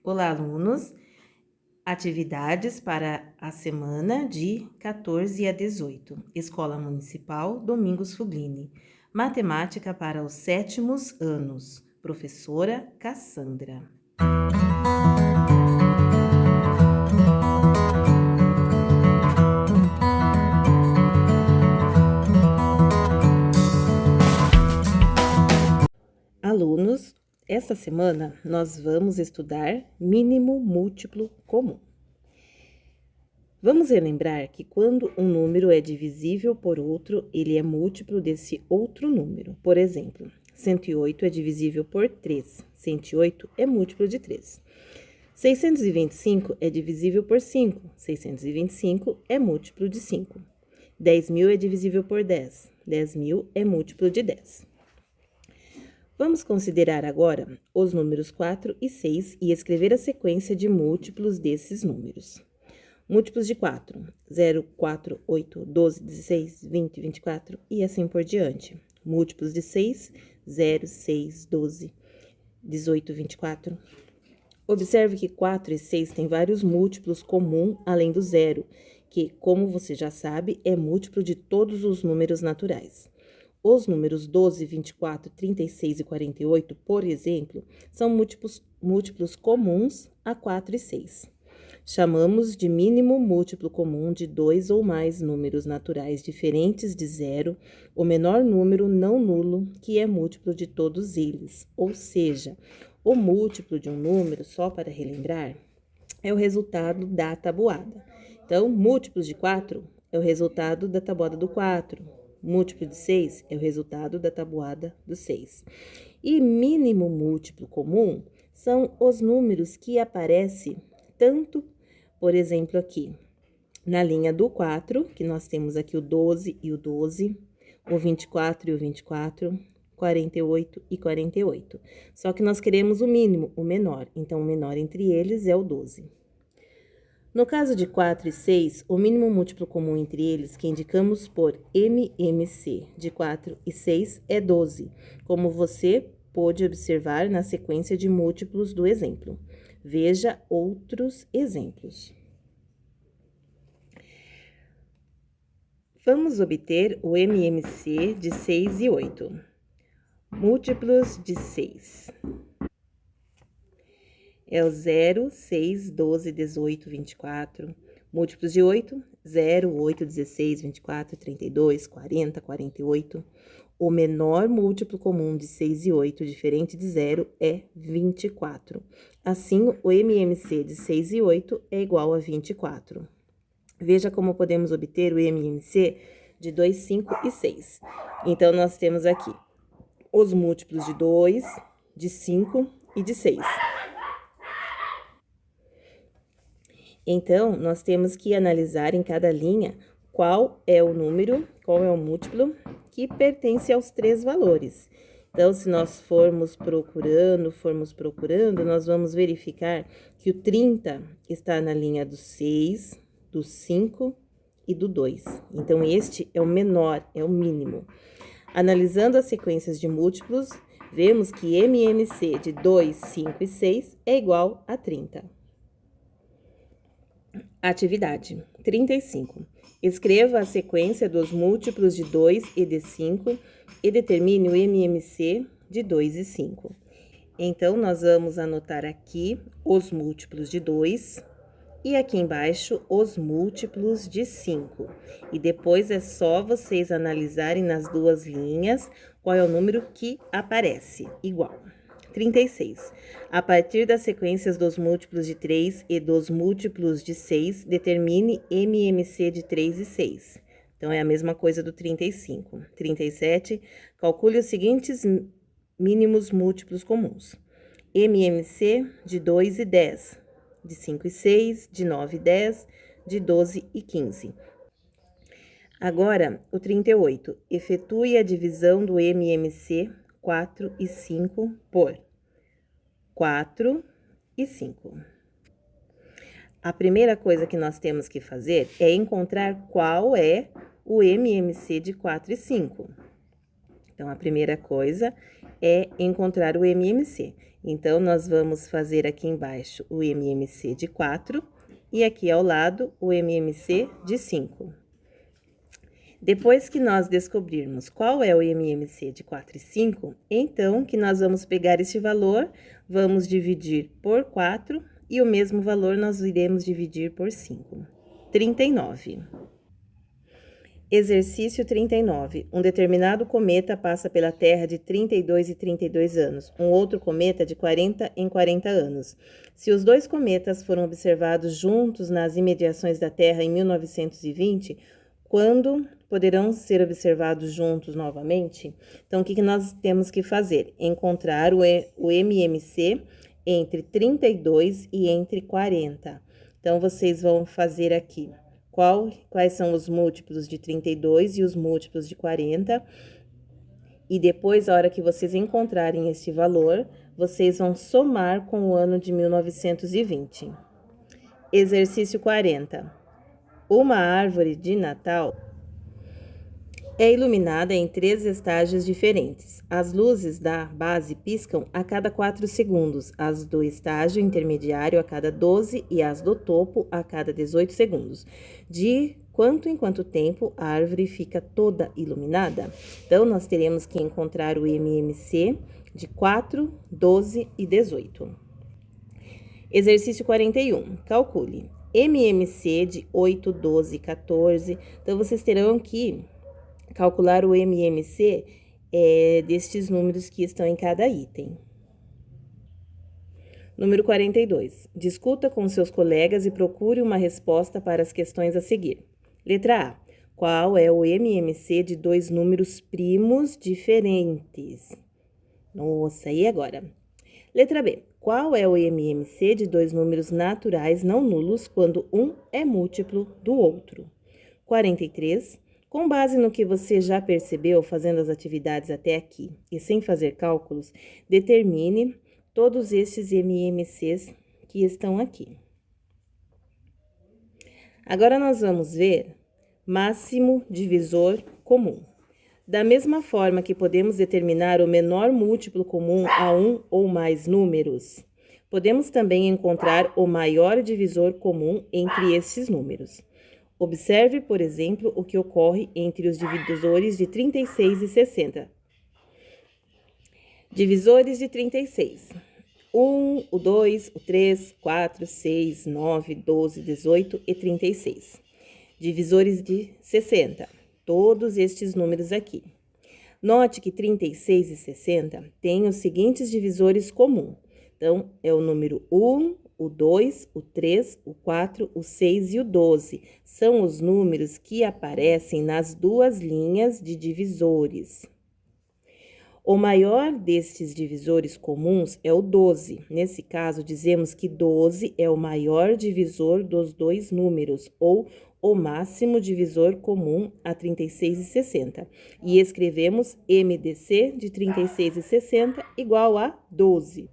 Olá, alunos! Atividades para a semana de 14 a 18. Escola Municipal Domingos Fuglini. Matemática para os 7º anos. Professora Cassandra. Alunos, esta semana nós vamos estudar mínimo múltiplo comum. Vamos relembrar que quando um número é divisível por outro, ele é múltiplo desse outro número. Por exemplo, 108 é divisível por 3. 108 é múltiplo de 3. 625 é divisível por 5. 625 é múltiplo de 5. 10.000 é divisível por 10. 10.000 é múltiplo de 10. Vamos considerar agora os números 4 e 6 e escrever a sequência de múltiplos desses números. Múltiplos de 4, 0, 4, 8, 12, 16, 20, 24 e assim por diante. Múltiplos de 6, 0, 6, 12, 18, 24. Observe que 4 e 6 têm vários múltiplos comuns além do 0, que, como você já sabe, é múltiplo de todos os números naturais. Os números 12, 24, 36 e 48, por exemplo, são múltiplos comuns a 4 e 6. Chamamos de mínimo múltiplo comum de dois ou mais números naturais diferentes de 0, o menor número não nulo, que é múltiplo de todos eles. Ou seja, o múltiplo de um número, só para relembrar, é o resultado da tabuada. Então, múltiplos de 4 é o resultado da tabuada do 4. Múltiplo de 6 é o resultado da tabuada do 6. E mínimo múltiplo comum são os números que aparecem tanto, por exemplo, aqui na linha do 4, que nós temos aqui o 12 e o 12, o 24 e o 24, 48 e 48. Só que nós queremos o mínimo, o menor, então o menor entre eles é o 12. No caso de 4 e 6, o mínimo múltiplo comum entre eles, que indicamos por MMC de 4 e 6, é 12, como você pôde observar na sequência de múltiplos do exemplo. Veja outros exemplos. Vamos obter o MMC de 6 e 8. Múltiplos de 6. É o 0, 6, 12, 18, 24. Múltiplos de 8, 0, 8, 16, 24, 32, 40, 48. O menor múltiplo comum de 6 e 8, diferente de 0, é 24. Assim, o MMC de 6 e 8 é igual a 24. Veja como podemos obter o MMC de 2, 5 e 6. Então, nós temos aqui os múltiplos de 2, de 5 e de 6. Então, nós temos que analisar em cada linha qual é o número, qual é o múltiplo que pertence aos 3 valores. Então, se nós formos procurando, nós vamos verificar que o 30 está na linha do 6, do 5 e do 2. Então, este é o menor, é o mínimo. Analisando as sequências de múltiplos, vemos que MMC de 2, 5 e 6 é igual a 30. Atividade 35. Escreva a sequência dos múltiplos de 2 e de 5 e determine o MMC de 2 e 5. Então, nós vamos anotar aqui os múltiplos de 2 e aqui embaixo os múltiplos de 5. E depois é só vocês analisarem nas duas linhas qual é o número que aparece igual. 36. A partir das sequências dos múltiplos de 3 e dos múltiplos de 6, determine MMC de 3 e 6. Então, é a mesma coisa do 35. 37. Calcule os seguintes mínimos múltiplos comuns. MMC de 2 e 10, de 5 e 6, de 9 e 10, de 12 e 15. Agora, o 38. Efetue a divisão do MMC 4 e 5 por 4 e 5. A primeira coisa que nós temos que fazer é encontrar qual é o MMC de 4 e 5. Então, a primeira coisa é encontrar o MMC. Então, nós vamos fazer aqui embaixo o MMC de 4 e aqui ao lado o MMC de 5. Depois que nós descobrirmos qual é o MMC de 4 e 5, então que nós vamos pegar este valor, vamos dividir por 4 e o mesmo valor nós iremos dividir por 5. 39. Exercício 39. Um determinado cometa passa pela Terra de 32 e 32 anos, um outro cometa de 40 em 40 anos. Se os dois cometas foram observados juntos nas imediações da Terra em 1920, quando poderão ser observados juntos novamente? Então, o que nós temos que fazer? Encontrar o MMC entre 32 e entre 40. Então, vocês vão fazer aqui quais são os múltiplos de 32 e os múltiplos de 40. E depois, a hora que vocês encontrarem este valor, vocês vão somar com o ano de 1920. Exercício 40. Uma árvore de Natal é iluminada em 3 estágios diferentes. As luzes da base piscam a cada 4 segundos, as do estágio intermediário a cada 12 e as do topo a cada 18 segundos. De quanto em quanto tempo a árvore fica toda iluminada? Então, nós teremos que encontrar o MMC de 4, 12 e 18. Exercício 41. Calcule MMC de 8, 12 e 14. Então, vocês terão que calcular o MMC destes números que estão em cada item. Número 42. Discuta com seus colegas e procure uma resposta para as questões a seguir. Letra A. Qual é o MMC de 2 números primos diferentes? Nossa, e agora? Letra B. Qual é o MMC de 2 números naturais não nulos quando um é múltiplo do outro? 43. Com base no que você já percebeu fazendo as atividades até aqui e sem fazer cálculos, determine todos estes MMCs que estão aqui. Agora nós vamos ver máximo divisor comum. Da mesma forma que podemos determinar o menor múltiplo comum a um ou mais números, podemos também encontrar o maior divisor comum entre esses números. Observe, por exemplo, o que ocorre entre os divisores de 36 e 60. Divisores de 36. 1, o 2, o 3, 4, 6, 9, 12, 18 e 36. Divisores de 60. Todos estes números aqui. Note que 36 e 60 têm os seguintes divisores comuns. Então, é o número 1, o 2, o 3, o 4, o 6 e o 12. São os números que aparecem nas duas linhas de divisores. O maior destes divisores comuns é o 12. Nesse caso, dizemos que 12 é o maior divisor dos dois números, ou o máximo divisor comum a 36 e 60. E escrevemos MDC de 36 e 60 igual a 12.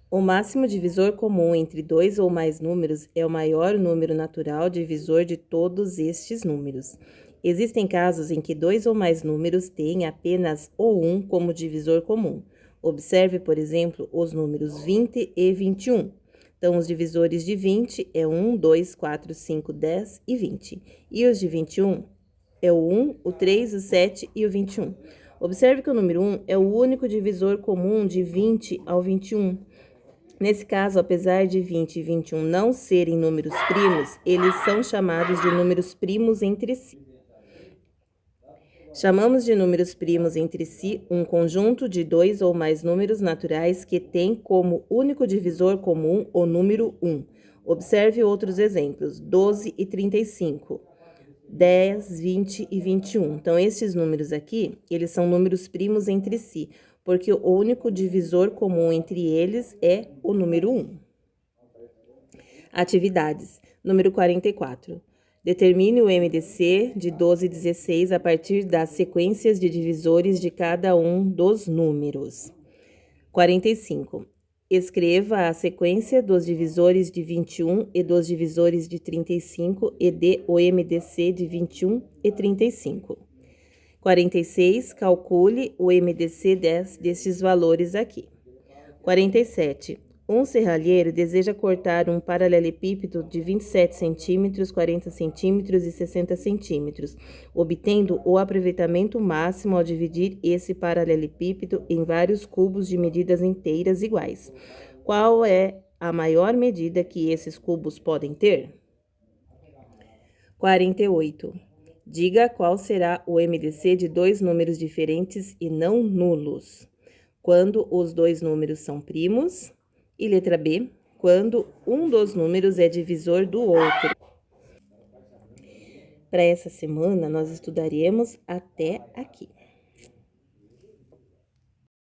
O máximo divisor comum entre 2 ou mais números é o maior número natural divisor de todos estes números. Existem casos em que 2 ou mais números têm apenas o 1 como divisor comum. Observe, por exemplo, os números 20 e 21. Então, os divisores de 20 é 1, 2, 4, 5, 10 e 20. E os de 21 é o 1, o 3, o 7 e o 21. Observe que o número 1 é o único divisor comum de 20 ao 21. Nesse caso, apesar de 20 e 21 não serem números primos, eles são chamados de números primos entre si. Chamamos de números primos entre si um conjunto de 2 ou mais números naturais que tem como único divisor comum o número 1. Observe outros exemplos: 12 e 35, 10, 20 e 21. Então, esses números aqui, eles são números primos entre si, porque o único divisor comum entre eles é o número 1. Atividades. Número 44. Determine o MDC de 12 e 16 a partir das sequências de divisores de cada um dos números. 45. Escreva a sequência dos divisores de 21 e dos divisores de 35 e dê o MDC de 21 e 35. 46, calcule o MDC destes valores aqui. 47. Um serralheiro deseja cortar um paralelepípedo de 27 centímetros, 40 centímetros e 60 centímetros, obtendo o aproveitamento máximo ao dividir esse paralelepípedo em vários cubos de medidas inteiras iguais. Qual é a maior medida que esses cubos podem ter? 48. Diga qual será o MDC de dois números diferentes e não nulos, quando os dois números são primos. E letra B, quando um dos números é divisor do outro. Para essa semana, nós estudaremos até aqui.